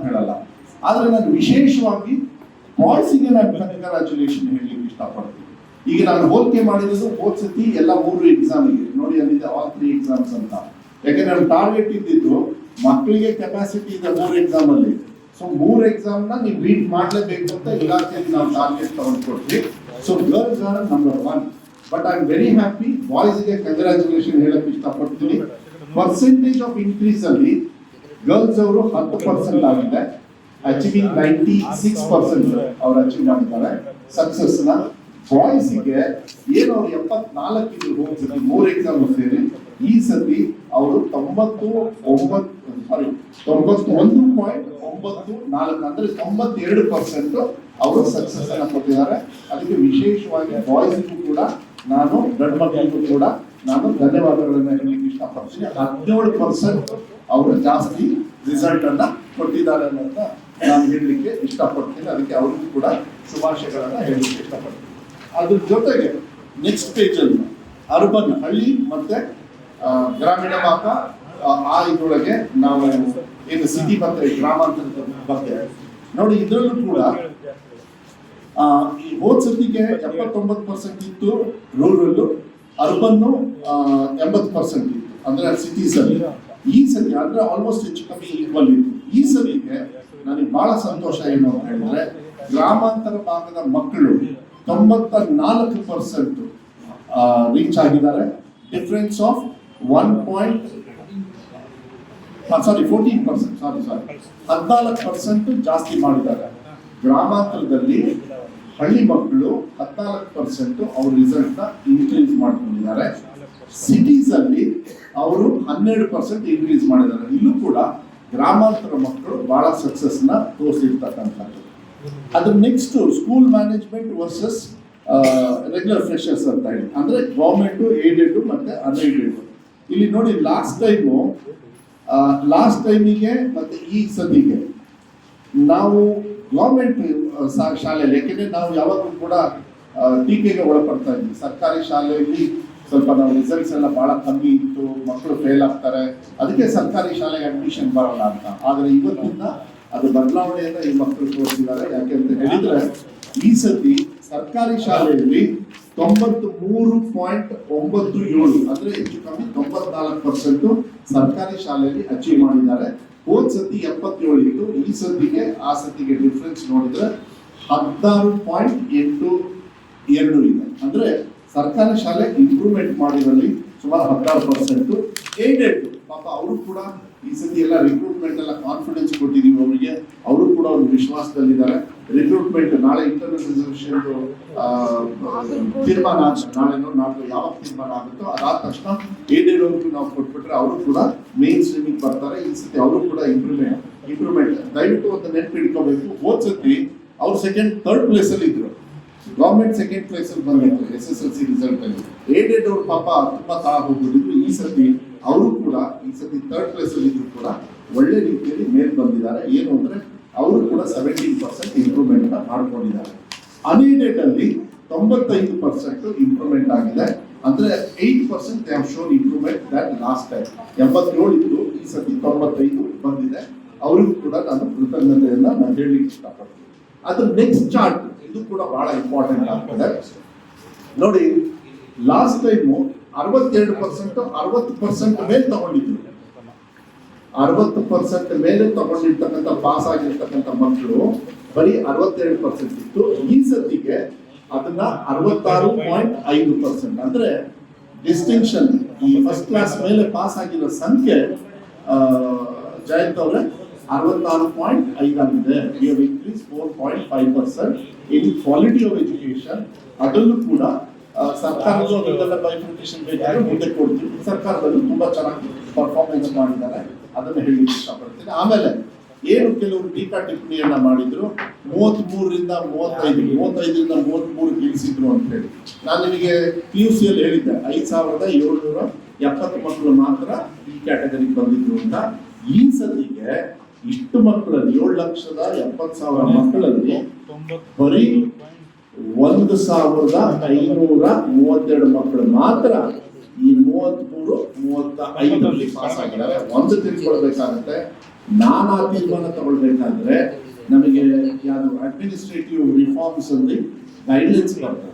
ಹೇಳಲ್ಲ. ಆದ್ರೆ ನಾನು ವಿಶೇಷವಾಗಿ ಬಾಯ್ಸಿಗೆ ನಾನು ಕಂಗ್ರಾಚುಲೇಷನ್ ಹೇಳಲಿಕ್ಕೆ ಇಷ್ಟಪಡ್ತೀನಿ. ಈಗ ನಾನು ಹೋಲಿಕೆ ಮಾಡಿರೋದು ಹೋದ ಸತಿ ಎಲ್ಲ 3 ಎಕ್ಸಾಮಿಗೆ ನೋಡಿ, ಅಲ್ಲಿದೆ ಆಲ್ 3 ಎಕ್ಸಾಮ್ಸ್ ಅಂತ. ಯಾಕೆ ನನ್ನ ಟಾರ್ಗೆಟ್ ಇದ್ದಿದ್ದು ಮಕ್ಕಳಿಗೆ ಕೆಪಾಸಿಟಿ ಇದೆ 3 ಎಕ್ಸಾಮ್ ಅಲ್ಲಿ. ಸೊ 3 ಎಕ್ಸಾಮ್ ನ ನೀವು ಬೀಟ್ ಮಾಡಲೇಬೇಕು ಅಂತ ಇಲಾಖೆಯಲ್ಲಿ ನಾವು ಟಾರ್ಗೆಟ್ ತಗೊಂಡ್ಕೊಟ್ವಿ. So girls are number 1. But I am very happy. ಬಾಯ್ಸ್ಗೆ ಕಂಗ್ರಾಚುಲೇಷನ್ ಹೇಳಕ್ ಇಷ್ಟಪಡ್ತೀನಿ. ಪರ್ಸೆಂಟೇಜ್ ಆಫ್ ಇನ್ಕ್ರೀಸ್ ಅಲ್ಲಿ ಗರ್ಲ್ಸ್ ಅವರು 10% ಆಗಿದೆ. ಅಚೀವಿಂಗ್ 96% ಅವ್ರು ಅಚೀವ್ ಮಾಡಿದ್ದಾರೆ ಸಕ್ಸಸ್ ನ. ಬಾಯ್ಸ್ಗೆ ಏನು ಅವ್ರು 74 ಇದ್ರು ಹೋಗ್ತಿದ್ರು 3 ಎಕ್ಸಾಮ್ ಸೇರಿ, ಈ ಸತಿ ಅವರು 91.94 ಅಂದ್ರೆ 92% ಅವರು ಸಕ್ಸಸ್ ಅನ್ನ ಕೊಟ್ಟಿದ್ದಾರೆ. ಅದಕ್ಕೆ ವಿಶೇಷವಾಗಿ ಬಾಯ್ಸ್ಗೂ ಕೂಡ ನಾನು, ಗಂಡು ಮಕ್ಕಳಿಗೂ ಕೂಡ ನಾನು ಧನ್ಯವಾದಗಳನ್ನ ಹೇಳಲಿಕ್ಕೆ ಇಷ್ಟಪಡ್ತೀನಿ. 17% ಅವರು ಜಾಸ್ತಿ ರಿಸಲ್ಟ್ ಅನ್ನ ಕೊಟ್ಟಿದ್ದಾರೆ ಅಂತ ನಾನು ಹೇಳಲಿಕ್ಕೆ ಇಷ್ಟಪಡ್ತೀನಿ. ಅದಕ್ಕೆ ಅವ್ರಿಗೂ ಕೂಡ ಶುಭಾಶಯಗಳನ್ನ ಹೇಳಲಿಕ್ಕೆ ಇಷ್ಟಪಡ್ತೀನಿ. ಅದ್ರ ಜೊತೆಗೆ ನೆಕ್ಸ್ಟ್ ಪೇಜ್ ಅಲ್ಲಿ ಅರ್ಬನ್, ಹಳ್ಳಿ ಮತ್ತೆ ಗ್ರಾಮೀಣ ಭಾಗ, ಆ ಇದರೊಳಗೆ ನಾವು ಏನು ಸಿಟಿ ಮತ್ತೆ ಗ್ರಾಮಾಂತರದ ಬಗ್ಗೆ ನೋಡಿ. ಇದರಲ್ಲೂ ಕೂಡ ಈ ಹೋದ ಸತಿಗೆ 79% ಇತ್ತು ರೂರಲ್, ಅರ್ಬನ್ನು 80% ಇತ್ತು ಅಂದ್ರೆ ಸಿಟೀಸ್ ಅಲ್ಲಿ. ಈ ಸತಿ ಅಂದ್ರೆ ಆಲ್ಮೋಸ್ಟ್ ಹೆಚ್ಚು ಕಮ್ಮಿ ಈಕ್ವಲ್ ಇತ್ತು. ಈ ಸತಿಗೆ ನನಗೆ ಬಹಳ ಸಂತೋಷ ಏನು ಅಂತ ಹೇಳಿದ್ರೆ, ಗ್ರಾಮಾಂತರ ಭಾಗದ ಮಕ್ಕಳು 94% ರೀಚ್ ಆಗಿದ್ದಾರೆ. ಡಿಫರೆನ್ಸ್ ಆಫ್ 14% ಜಾಸ್ತಿ ಮಾಡಿದ್ದಾರೆ. ಗ್ರಾಮಾಂತರದಲ್ಲಿ ಹಳ್ಳಿ ಮಕ್ಕಳು 14% ಅವ್ರ ರಿಸಲ್ಟ್ ನ ಇನ್ಕ್ರೀಸ್ ಮಾಡ್ಕೊಂಡಿದ್ದಾರೆ. ಸಿಟೀಸ್ ಅಲ್ಲಿ ಅವರು 12% ಇನ್ಕ್ರೀಸ್ ಮಾಡಿದ್ದಾರೆ. ಇಲ್ಲೂ ಕೂಡ ಗ್ರಾಮಾಂತರ ಮಕ್ಕಳು ಬಹಳ ಸಕ್ಸಸ್ ನ ತೋರಿಸಿರ್ತಕ್ಕಂಥದ್ದು. ಅದ್ರ next school management versus regular freshers ಅಂತ ಹೇಳಿ, ಅಂದ್ರೆ ಗವರ್ಮೆಂಟ್ ಏಡೆಡ್ ಮತ್ತೆ ಅನ್ಏಡೆಡ್. ಇಲ್ಲಿ ನೋಡಿ ಲಾಸ್ಟ್ ಟೈಮಿಗೆ ಮತ್ತೆ ಈ ಸತಿಗೆ ನಾವು ಗವರ್ಮೆಂಟ್ ಶಾಲೆಯಲ್ಲಿ, ಯಾಕೆಂದ್ರೆ ನಾವು ಯಾವಾಗಲೂ ಕೂಡ ಟೀಕೆಗೆ ಒಳಪಡ್ತಾ ಇದ್ವಿ. ಸರ್ಕಾರಿ ಶಾಲೆಯಲ್ಲಿ ಸ್ವಲ್ಪ ನಾವು ರಿಸಲ್ಟ್ಸ್ ಎಲ್ಲ ಬಹಳ ಕಮ್ಮಿ ಇತ್ತು, ಮಕ್ಕಳು ಫೇಲ್ ಆಗ್ತಾರೆ, ಅದಕ್ಕೆ ಸರ್ಕಾರಿ ಶಾಲೆಗೆ ಅಡ್ಮಿಷನ್ ಬರಲ್ಲ ಅಂತ. ಆದ್ರೆ ಇವತ್ತಿನ ಅದು ಬದಲಾವಣೆಯನ್ನ ಈ ಮಕ್ಕಳು ತೋರಿಸಿದ್ದಾರೆ. ಯಾಕೆ ಅಂತ ಹೇಳಿದ್ರೆ, ಈ ಸತಿ ಸರ್ಕಾರಿ ಶಾಲೆಯಲ್ಲಿ 93.97 ಅಂದ್ರೆ ಹೆಚ್ಚು ಕಮ್ಮಿ 94% ಸರ್ಕಾರಿ ಶಾಲೆಯಲ್ಲಿ ಅಚೀವ್ ಮಾಡಿದ್ದಾರೆ. ಹೋದ ಸತಿ 77 ಇತ್ತು, ಈ ಸತಿಗೆ ಆ ಸತಿಗೆ ಡಿಫ್ರೆನ್ಸ್ ನೋಡಿದ್ರೆ 16.82 ಇದೆ. ಅಂದ್ರೆ ಸರ್ಕಾರಿ ಶಾಲೆ ಇಂಪ್ರೂವ್ಮೆಂಟ್ ಮಾಡಿದಲ್ಲಿ ಸುಮಾರು 16%. ಏಡೆಡ್ ಪಾಪ ಅವರು ಕೂಡ ಈ ಸತಿ ಎಲ್ಲ ರಿಕ್ರೂಟ್ಮೆಂಟ್ ಎಲ್ಲ ಕಾನ್ಫಿಡೆನ್ಸ್ ಕೊಟ್ಟಿದೀವಿ ಅವರಿಗೆ, ಅವರು ಕೂಡ ಒಂದು ವಿಶ್ವಾಸದಲ್ಲಿದ್ದಾರೆ. ರಿಕ್ರೂಟ್ಮೆಂಟ್ ನಾಳೆ ಇಂಟರ್ನಲ್ ರಿಸರ್ವೇಶನ್ ತೀರ್ಮಾನ ನಾಳೆನೋ ನಾಳೆ ಯಾವಾಗ ತೀರ್ಮಾನ ಆಗುತ್ತೋ ಅದಾದ ತಕ್ಷಣ ಏಡೆಡ್ ಅವ್ರಿಗೂ ನಾವು ಕೊಟ್ಬಿಟ್ರೆ ಅವರು ಕೂಡ ಮೇನ್ ಸ್ಟ್ರೀಮಿಗೆ ಬರ್ತಾರೆ. ಈ ಸತಿ ಅವರು ಕೂಡ ಇಂಪ್ರೂವ್ಮೆಂಟ್ ದಯವಿಟ್ಟು ಒಂದು ನೆನ್ಪಿಟ್ಕೋಬೇಕು. ಹೋದ ಸತಿ ಅವ್ರು ಥರ್ಡ್ ಪ್ಲೇಸ್ ಅಲ್ಲಿ ಇದ್ರು, ಗವರ್ಮೆಂಟ್ ಸೆಕೆಂಡ್ ಪ್ಲೇಸ್ ಅಲ್ಲಿ ಬಂದಿತ್ತು SSLC ರಿಸಲ್ಟ್ ಅಲ್ಲಿ. ಏಡೆಡ್ ಅವ್ರ ಪಾಪ ತುಂಬಾ ತಾ ಹೋಗ್ಬಿಟ್ಟಿದ್ರು. ಈ ಸತಿ ಅವರು ಕೂಡ ಥರ್ಡ್ ಪ್ಲೇಸ್ ಅಲ್ಲಿ ಇದ್ರು ಕೂಡ ಒಳ್ಳೆ ರೀತಿಯಲ್ಲಿ ಮೇಲ್ ಬಂದಿದ್ದಾರೆ. ಏನು ಅಂದ್ರೆ ಅವರು ಕೂಡ 17% ಇಂಪ್ರೂವ್ಮೆಂಟ್ ಮಾಡ್ಕೊಂಡಿದ್ದಾರೆ. ಅನ್ಏಡೆಡ್ ಅಲ್ಲಿ 95% ಇಂಪ್ರೂವ್ಮೆಂಟ್ ಆಗಿದೆ. ಅಂದ್ರೆ 8% they have shown improvement that last time. 87 ಇತ್ತು, ಈ ಸತಿ 95 ಬಂದಿದೆ. ಅವರಿಗೂ ಕೂಡ ನಾನು ಕೃತಜ್ಞತೆಯನ್ನ ನಾನು ಹೇಳಲಿಕ್ಕೆ ಇಷ್ಟಪಡ್ತೀನಿ. ಅದ್ರ ನೆಕ್ಸ್ಟ್ ಚಾರ್ಟ್ ಇದು ಕೂಡ ಬಹಳ ಇಂಪಾರ್ಟೆಂಟ್ ಆಗ್ತದೆ ನೋಡಿ. ಲಾಸ್ಟ್ ಟೈಮು 62% 60% ಮೇಲೆ ತಗೊಂಡಿದ್ರು. 60% ಮೇಲೆ ತಗೊಂಡಿರ್ತಕ್ಕಂಥ ಪಾಸ್ ಆಗಿರ್ತಕ್ಕಂಥ ಮಕ್ಕಳು ಬರೀ 62% ಇತ್ತು. ಈ ಸತಿಗೆ ಅದನ್ನ 66.5% ಅಂದ್ರೆ ಡಿಸ್ಟಿಂಕ್ಷನ್, ಈ ಫಸ್ಟ್ ಕ್ಲಾಸ್ ಮೇಲೆ ಪಾಸ್ ಆಗಿರೋ ಸಂಖ್ಯೆ ಜಯಂತ್ ಅವರೇ 66.5 ಆಗಿದೆ. We have increased 4.5% in quality of education. ಅದನ್ನು ಕೂಡ ಸರ್ಕಾರದ್ದು ಅದನ್ನೆಲ್ಲ ಬೈಫರ್ಕೇಶನ್ ಬೇಕಾದ್ರೆ ಮುಂದೆ ಕೊಡ್ತೀವಿ. ಸರ್ಕಾರದಲ್ಲೂ ತುಂಬಾ ಚೆನ್ನಾಗಿ ಪರ್ಫಾರ್ಮೆನ್ಸ್ ಮಾಡಿದ್ದಾರೆ, ಅದನ್ನು ಹೇಳಲಿಕ್ಕೆ ಇಷ್ಟಪಡ್ತೀನಿ. ಆಮೇಲೆ ಏನು ಕೆಲವರು ಟೀಕಾ ಟಿಪ್ಪಣಿಯನ್ನ ಮಾಡಿದ್ರು, 33ರಿಂದ 33 ಇಳಿಸಿದ್ರು ಅಂತ ಹೇಳಿ. ನಾನು ನಿಮಗೆ PUC ಅಲ್ಲಿ ಹೇಳಿದ್ದೆ 5770 ಮಕ್ಕಳು ಮಾತ್ರ ಈ ಕ್ಯಾಟಗರಿಗೆ ಬಂದಿದ್ರು ಅಂತ. ಈ ಸತಿಗೆ ಇಷ್ಟು ಮಕ್ಕಳಲ್ಲಿ 7,70,000 ಮಕ್ಕಳಲ್ಲಿ ಬರೀ 1,532 ಮಕ್ಕಳು ಮಾತ್ರ ಈ 33-35 ಪಾಸ್ ಆಗಿದ್ದಾರೆ. ಒಂದು ತಿಳ್ಕೊಳ್ಬೇಕಾಗುತ್ತೆ, ನಾನಾ ತೀರ್ಮಾನ ತಗೊಳ್ಬೇಕಾದ್ರೆ ನಮಗೆ ಯಾವುದು ಅಡ್ಮಿನಿಸ್ಟ್ರೇಟಿವ್ ರಿಫಾರ್ಮ್ಸ್ ಅಲ್ಲಿ ಗೈಡ್ಲೈನ್ಸ್ ಬರ್ತದೆ.